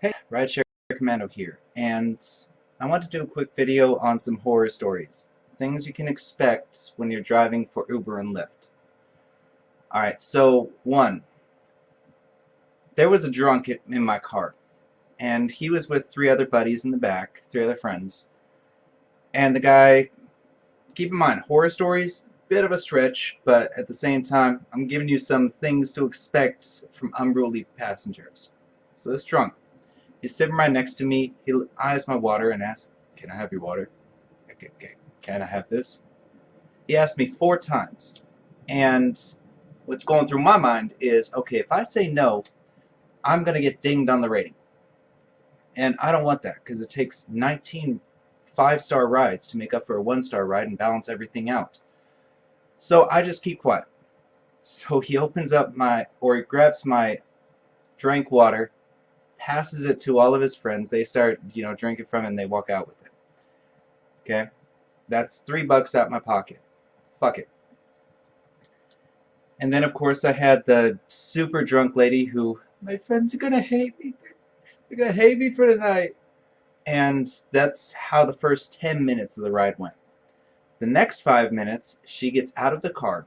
Hey, Rideshare Commando here, and I want to do a quick video on some horror stories. Things you can expect when you're driving for Uber and Lyft. Alright, so one, there was a drunk in my car, and he was with three other buddies in the back, three other friends. And the guy, keep in mind, horror stories, bit of a stretch, but at the same time, I'm giving you some things to expect from unruly passengers. So this drunk, he's sitting right next to me. He eyes my water and asks, "Can I have your water? Can I have this?" He asked me 4 times. And what's going through my mind is, okay, if I say no, I'm going to get dinged on the rating. And I don't want that because it takes 19 5-star rides to make up for a 1-star ride and balance everything out. So I just keep quiet. So he opens up he grabs my drink water, passes it to all of his friends. They start, drinking from it and they walk out with it. Okay? That's $3 out my pocket. Fuck it. And then, of course, I had the super drunk lady who, my friends are gonna hate me. They're gonna hate me for tonight. And that's how the first 10 minutes of the ride went. The next 5 minutes, she gets out of the car.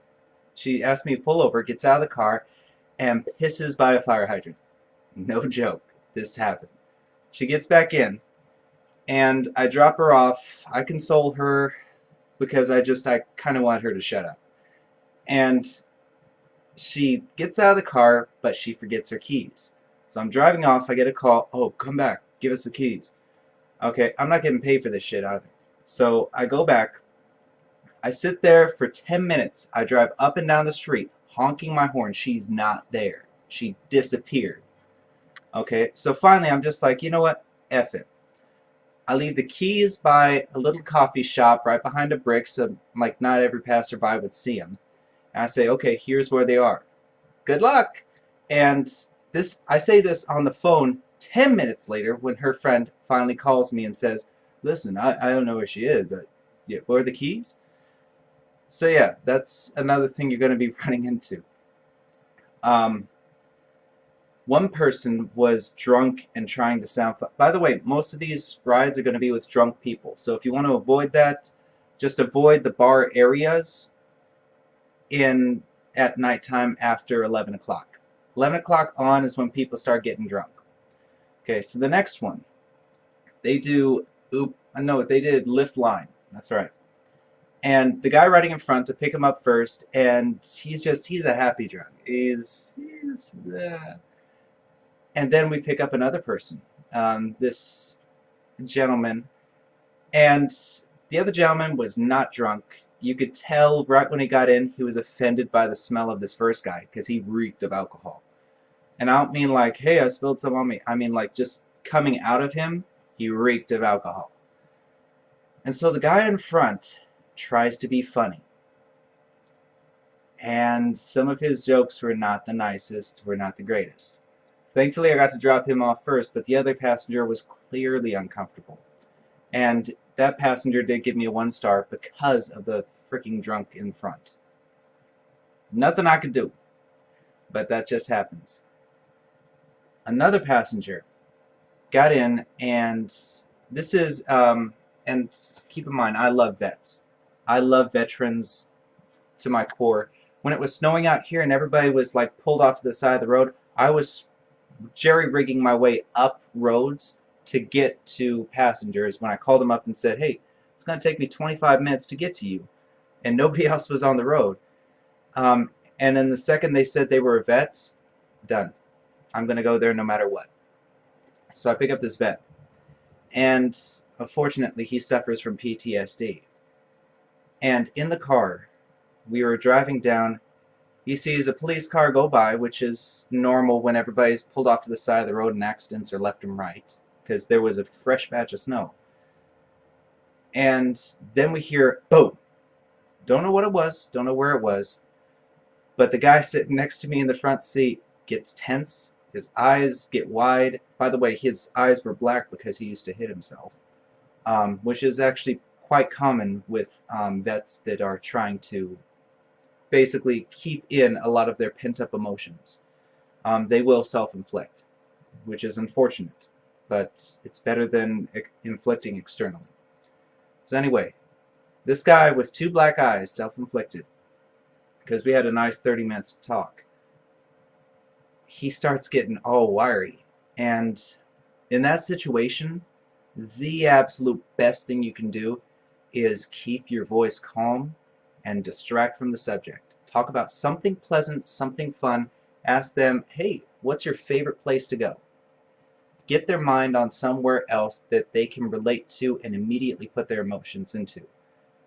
She asks me to pull over, gets out of the car, and pisses by a fire hydrant. No joke. This happened. She gets back in, and I drop her off. I console her because I kind of want her to shut up. And she gets out of the car, but she forgets her keys. So I'm driving off. I get a call. "Oh, come back. Give us the keys." Okay, I'm not getting paid for this shit either. So I go back. I sit there for 10 minutes. I drive up and down the street, honking my horn. She's not there. She disappeared. Okay, so finally I'm just like, you know what? F it. I leave the keys by a little coffee shop right behind a brick so like not every passerby would see them. And I say, okay, here's where they are. Good luck. And I say this on the phone 10 minutes later when her friend finally calls me and says, "Listen, I don't know where she is, but yeah, where are the keys?" So yeah, that's another thing you're going to be running into. One person was drunk and trying to sound fun. By the way, most of these rides are going to be with drunk people. So if you want to avoid that, just avoid the bar areas at nighttime after 11 o'clock. 11 o'clock on is when people start getting drunk. Okay, so the next one, they did Lift Line. That's right. And the guy riding in front to pick him up first, and he's a happy drunk. And then we pick up another person, this gentleman, and the other gentleman was not drunk. You could tell right when he got in, he was offended by the smell of this first guy because he reeked of alcohol. And I don't mean like, hey, I spilled some on me. I mean like just coming out of him, he reeked of alcohol. And so the guy in front tries to be funny. And some of his jokes were not the nicest, were not the greatest. Thankfully, I got to drop him off first, but the other passenger was clearly uncomfortable. And that passenger did give me a 1-star because of the freaking drunk in front. Nothing I could do, but that just happens. Another passenger got in, and this is, and keep in mind, I love vets. I love veterans to my core. When it was snowing out here and everybody was like pulled off to the side of the road, I was jerry-rigging my way up roads to get to passengers when I called them up and said, "Hey, it's going to take me 25 minutes to get to you," and nobody else was on the road. And then the second they said they were a vet, done. I'm going to go there no matter what. So I pick up this vet, and unfortunately he suffers from PTSD. And in the car, we were driving down. He sees a police car go by, which is normal when everybody's pulled off to the side of the road and accidents are left and right, because there was a fresh patch of snow. And then we hear, boom. Don't know what it was, don't know where it was, but the guy sitting next to me in the front seat gets tense, his eyes get wide. By the way, his eyes were black because he used to hit himself, which is actually quite common with vets that are trying to basically keep in a lot of their pent-up emotions. They will self-inflict, which is unfortunate. but it's better than inflicting externally. So anyway, this guy with 2 black eyes, self-inflicted, because we had a nice 30 minutes to talk, he starts getting all wiry. And in that situation, the absolute best thing you can do is keep your voice calm and distract from the subject. Talk about something pleasant, something fun. Ask them, hey, what's your favorite place to go? Get their mind on somewhere else that they can relate to and immediately put their emotions into.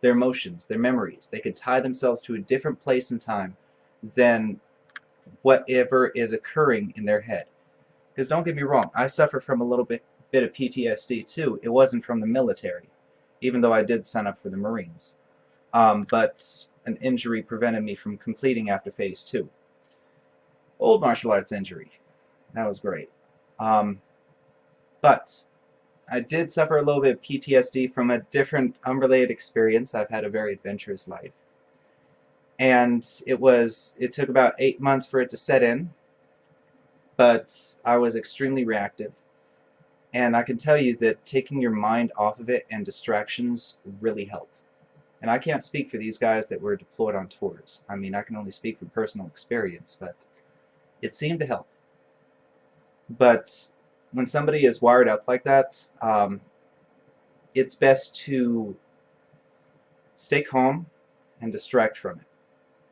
Their emotions, their memories. They could tie themselves to a different place and time than whatever is occurring in their head. Because don't get me wrong, I suffer from a little bit of PTSD too. It wasn't from the military, even though I did sign up for the Marines. But an injury prevented me from completing after phase 2. Old martial arts injury. That was great. But I did suffer a little bit of PTSD from a different, unrelated experience. I've had a very adventurous life. And it took about 8 months for it to set in, but I was extremely reactive. And I can tell you that taking your mind off of it and distractions really help. And I can't speak for these guys that were deployed on tours. I mean, I can only speak from personal experience, but it seemed to help. But when somebody is wired up like that, it's best to stay calm and distract from it.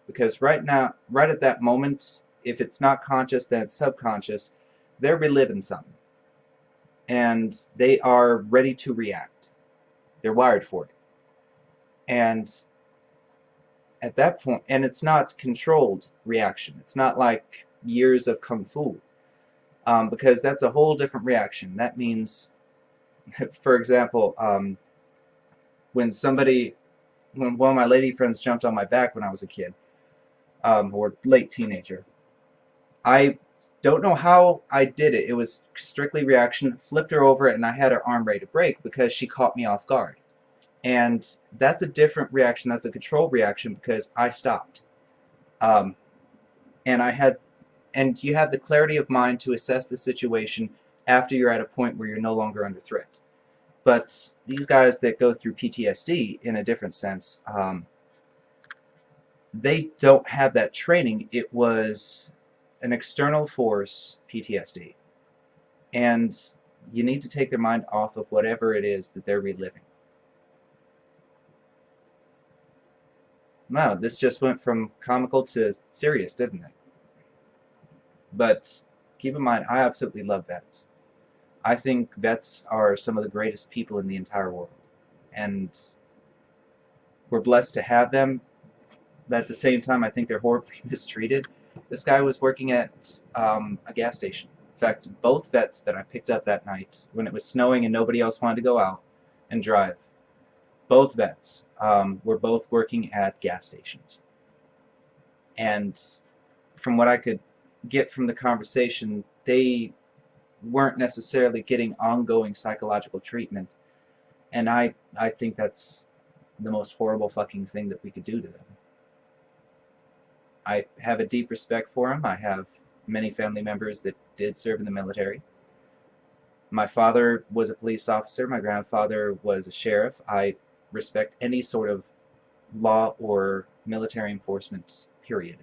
Because right at that moment, if it's not conscious, then it's subconscious, they're reliving something. And they are ready to react. They're wired for it. And at that point, and it's not controlled reaction. It's not like years of kung fu. Because that's a whole different reaction. That means, for example, when one of my lady friends jumped on my back when I was a kid, or late teenager, I don't know how I did it. It was strictly reaction. Flipped her over, and I had her arm ready to break because she caught me off guard. And that's a different reaction. That's a control reaction because I stopped. And you have the clarity of mind to assess the situation after you're at a point where you're no longer under threat. But these guys that go through PTSD in a different sense, they don't have that training. It was an external force, PTSD. And you need to take their mind off of whatever it is that they're reliving. Wow, this just went from comical to serious, didn't it? But keep in mind, I absolutely love vets. I think vets are some of the greatest people in the entire world. And we're blessed to have them, but at the same time, I think they're horribly mistreated. This guy was working at a gas station. In fact, both vets that I picked up that night, when it was snowing and nobody else wanted to go out and drive, both vets were both working at gas stations. And from what I could get from the conversation, they weren't necessarily getting ongoing psychological treatment, and I think that's the most horrible fucking thing that we could do to them. I have a deep respect for them. I have many family members that did serve in the military. My father was a police officer. My grandfather was a sheriff. I respect any sort of law or military enforcement, period.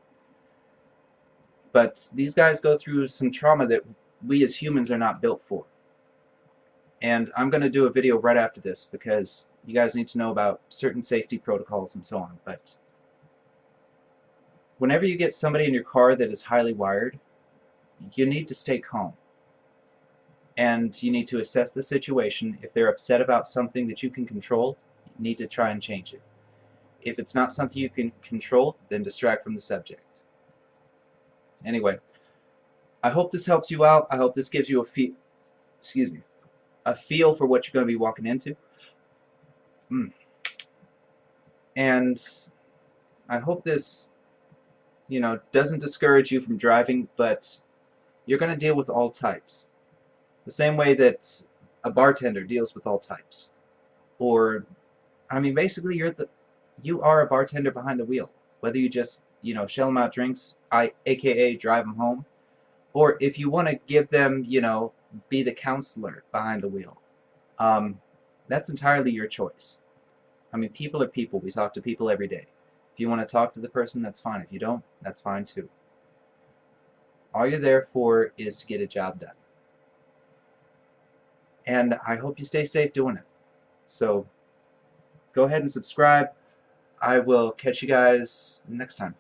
But these guys go through some trauma that we as humans are not built for. And I'm going to do a video right after this because you guys need to know about certain safety protocols and so on. But whenever you get somebody in your car that is highly wired, you need to stay calm. And you need to assess the situation. If they're upset about something that you can control, you need to try and change it. If it's not something you can control, then distract from the subject. Anyway, I hope this helps you out. I hope this gives you a feel for what you're going to be walking into. And I hope this, doesn't discourage you from driving, but you're going to deal with all types. The same way that a bartender deals with all types. Or, basically you are a bartender behind the wheel. Whether you just, shell them out drinks, aka drive them home, or if you want to give them, be the counselor behind the wheel. That's entirely your choice. I mean, people are people. We talk to people every day. If you want to talk to the person, that's fine. If you don't, that's fine too. All you're there for is to get a job done. And I hope you stay safe doing it. So go ahead and subscribe. I will catch you guys next time.